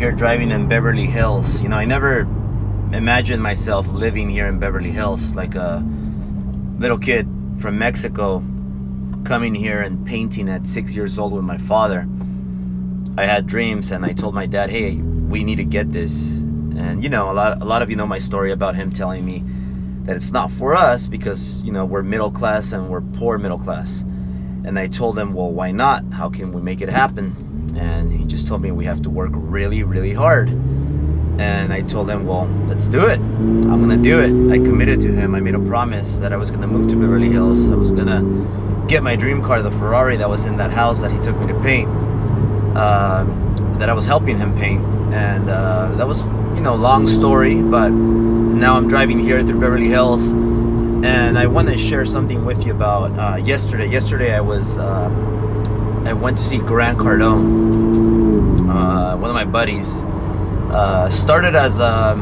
here driving in Beverly Hills. You know, I never imagined myself living here in Beverly Hills, like a little kid from Mexico coming here and painting at 6 years old with my father. I had dreams, and I told my dad, hey, we need to get this. And you know, a lot of you know my story about him telling me that it's not for us because, you know, we're middle class and we're poor middle class. And I told him, well, why not? How can we make it happen? And he just told me we have to work really, really hard. And I told him, well, let's do it. I'm gonna do it. I committed to him. I made a promise that I was gonna move to Beverly Hills. I was gonna get my dream car, the Ferrari that was in that house that he took me to paint, that I was helping him paint. And that was, you know, long story, but now I'm driving here through Beverly Hills, and I want to share something with you about yesterday. Yesterday I went to see Glandt Cardone, one of my buddies. Started as a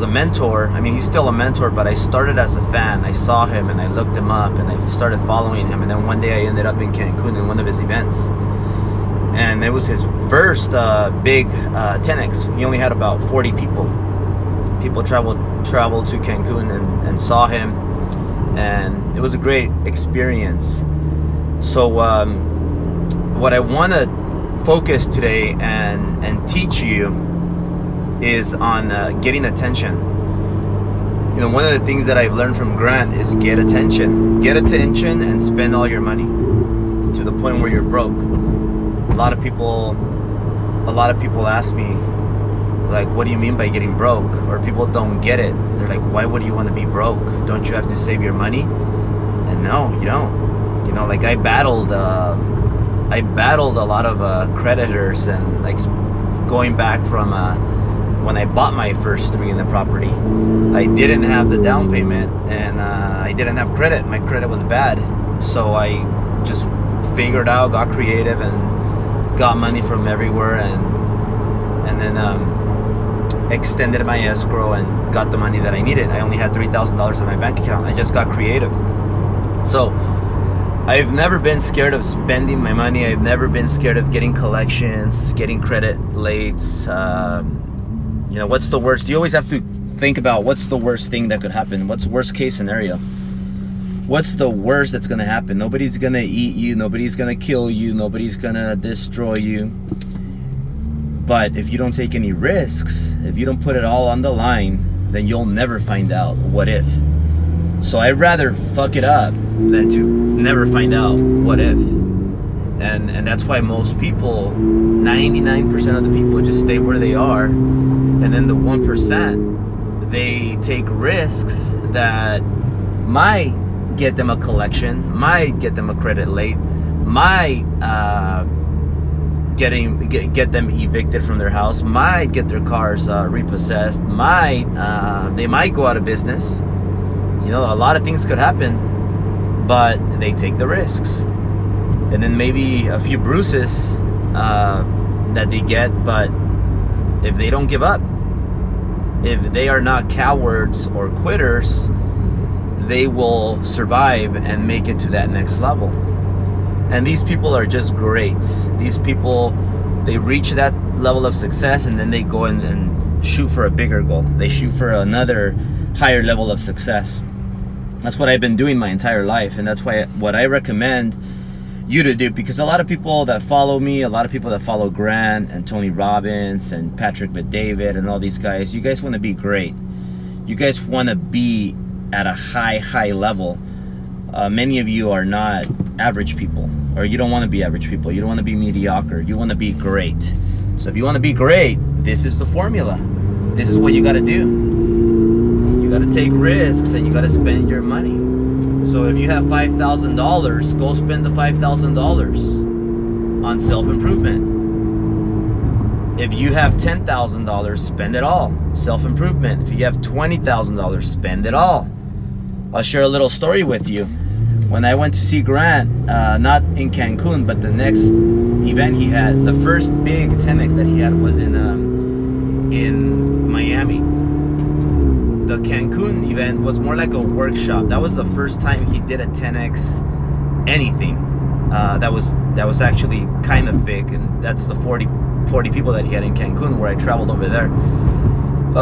mentor. I mean, he's still a mentor, but I started as a fan. I saw him and I looked him up and I started following him, and then one day I ended up in Cancun in one of his events. And it was his first big 10X. He only had about 40 people. People traveled to Cancun and saw him, and it was a great experience. So what I want to focus today and teach you is on getting attention. You know, one of the things that I've learned from Glandt is get attention and spend all your money to the point where you're broke. A lot of people ask me, like, what do you mean by getting broke? Or people don't get it. They're like, why would you want to be broke? Don't you have to save your money? And no, you don't. You know, like I battled a lot of creditors, and like going back from when I bought my first 3 in the property, I didn't have the down payment, and I didn't have credit. My credit was bad, so I just figured out, got creative, and got money from everywhere, and then extended my escrow and got the money that I needed. I only had $3,000 in my bank account. I just got creative. So I've never been scared of spending my money. I've never been scared of getting collections, getting credit late. You know, what's the worst? You always have to think about what's the worst thing that could happen. What's the worst case scenario? What's the worst that's gonna happen? Nobody's gonna eat you. Nobody's gonna kill you. Nobody's gonna destroy you. But if you don't take any risks, if you don't put it all on the line, then you'll never find out what if. So I'd rather fuck it up than to never find out what if. And that's why most people, 99% of the people, just stay where they are. And then the 1%, they take risks that might get them a collection, might get them a credit late, might get them evicted from their house, might get their cars repossessed, they might go out of business. You know, a lot of things could happen, but they take the risks. And then maybe a few bruises that they get, but if they don't give up, if they are not cowards or quitters, they will survive and make it to that next level. And these people are just great. These people, they reach that level of success, and then they go and shoot for a bigger goal. They shoot for another higher level of success. That's what I've been doing my entire life, and that's what I recommend you to do, because a lot of people that follow me, a lot of people that follow Glandt and Tony Robbins and Patrick Bet-David and all these guys, you guys want to be great. You guys want to be at a high level. Many of you are not average people, or you don't want to be average people. You don't want to be mediocre. You want to be great. So if you want to be great, this is the formula. This is what you got to do. You got to take risks, and you got to spend your money. So if you have $5,000, go spend the $5,000 on self-improvement. If you have $10,000, spend it all. Self-improvement. If you have $20,000, spend it all. I'll share a little story with you. When I went to see Glandt, not in Cancun, but the next event he had, the first big 10X that he had was in Miami. The Cancun event was more like a workshop. That was the first time he did a 10X anything. That was actually kind of big, and that's the 40 40 people that he had in Cancun, where I traveled over there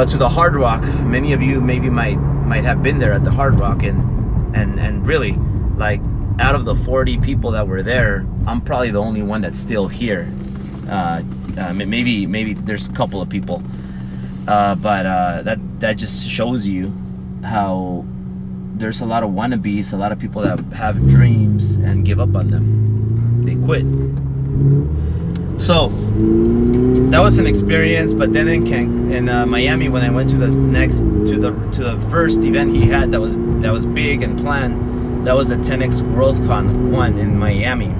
to the Hard Rock. Many of you maybe might have been there at the Hard Rock, and really, like, out of the 40 people that were there, I'm probably the only one that's still here. Maybe there's a couple of people, but that just shows you how there's a lot of wannabes, a lot of people that have dreams and give up on them. They quit. So that was an experience. But then in Miami, when I went to the first event he had that was big and planned, that was the 10X GrowthCon 1 in Miami.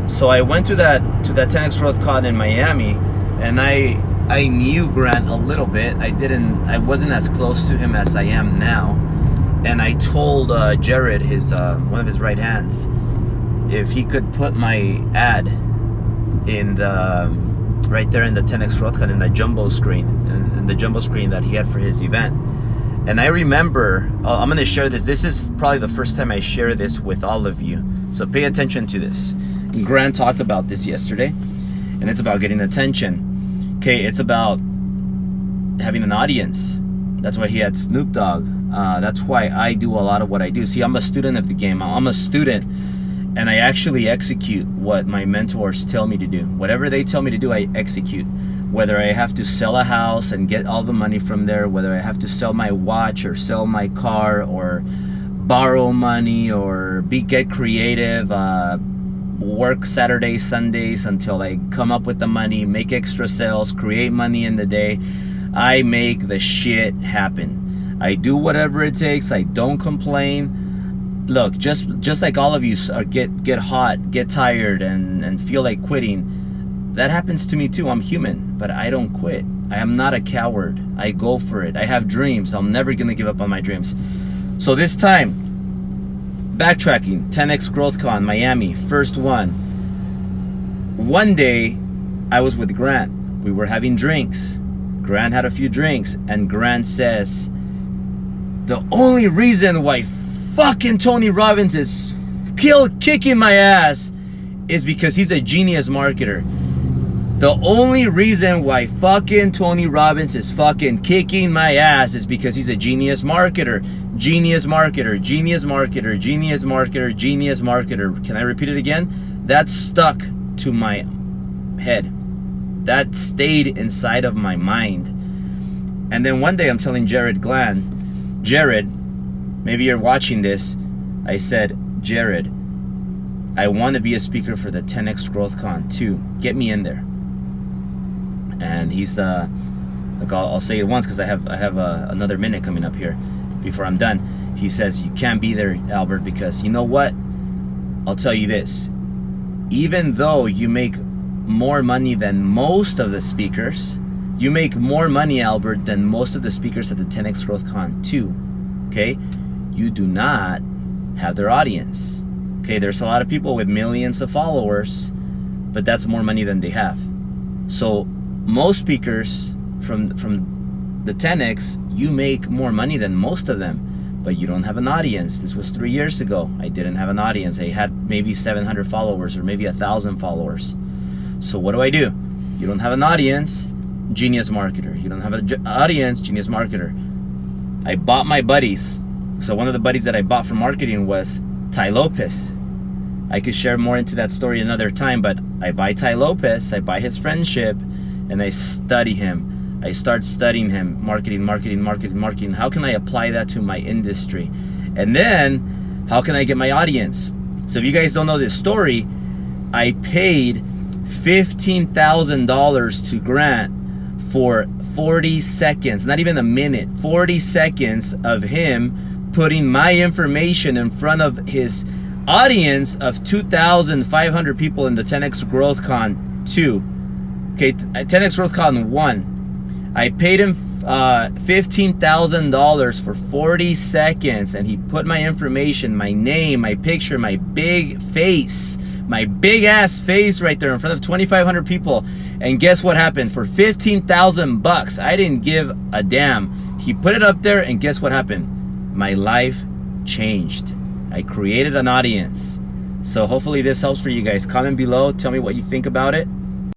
So I went to that 10X GrowthCon in Miami, and I knew Glandt a little bit. I wasn't as close to him as I am now. And I told Jarrod, his one of his right hands, if he could put my ad in the right there in the 10X GrowthCon, in the jumbo screen, in the jumbo screen that he had for his event. And I remember, I'm going to share this. This is probably the first time I share this with all of you, so pay attention to this. Glandt talked about this yesterday, and it's about getting attention. Okay, it's about having an audience. That's why he had Snoop Dogg. That's why I do a lot of what I do. See, I'm a student of the game. I'm a student, and I actually execute what my mentors tell me to do. Whatever they tell me to do, I execute. Whether I have to sell a house and get all the money from there, whether I have to sell my watch or sell my car or borrow money or get creative, work Saturdays, Sundays until I come up with the money, make extra sales, create money in the day. I make the shit happen. I do whatever it takes. I don't complain. Look, just like all of you get hot, get tired, and feel like quitting. That happens to me too. I'm human, but I don't quit. I am not a coward. I go for it. I have dreams. I'm never gonna give up on my dreams. So this time, backtracking, 10X GrowthCon, Miami, first one. One day, I was with Glandt. We were having drinks. Glandt had a few drinks, and Glandt says, the only reason why fucking Tony Robbins is kicking my ass is because he's a genius marketer. The only reason why fucking Tony Robbins is fucking kicking my ass is because he's a genius marketer. Genius marketer, genius marketer, genius marketer, genius marketer. Can I repeat it again? That stuck to my head. That stayed inside of my mind. And then one day I'm telling Jarrod Glandt, Jarrod, maybe you're watching this. I said, Jarrod, I want to be a speaker for the 10X GrowthCon too. Get me in there. And he's like, I'll say it once because I have another minute coming up here before I'm done. He says, you can't be there, Albert, because you know what? I'll tell you this. Even though you make more money than most of the speakers, you make more money, Albert, than most of the speakers at the 10X GrowthCon too. Okay? You do not have their audience. Okay, there's a lot of people with millions of followers, but that's more money than they have. So most speakers from the 10X, you make more money than most of them, but you don't have an audience. This was 3 years ago. I didn't have an audience. I had maybe 700 followers or maybe 1,000 followers. So what do? You don't have an audience, genius marketer. You don't have an audience, genius marketer. I bought my buddies. So one of the buddies that I bought for marketing was Ty Lopez. I could share more into that story another time, but I buy Ty Lopez, I buy his friendship, and I study him. I start studying him, marketing. How can I apply that to my industry? And then, how can I get my audience? So if you guys don't know this story, I paid $15,000 to Glandt for 40 seconds, not even a minute, 40 seconds of him putting my information in front of his audience of 2,500 people in the 10X GrowthCon 2. Okay, 10X GrowthCon 1. I paid him $15,000 for 40 seconds, and he put my information, my name, my picture, my big face, my big ass face right there in front of 2,500 people. And guess what happened? For 15,000 bucks, I didn't give a damn. He put it up there, and guess what happened? My life changed. I created an audience. So hopefully this helps for you guys. Comment below, tell me what you think about it.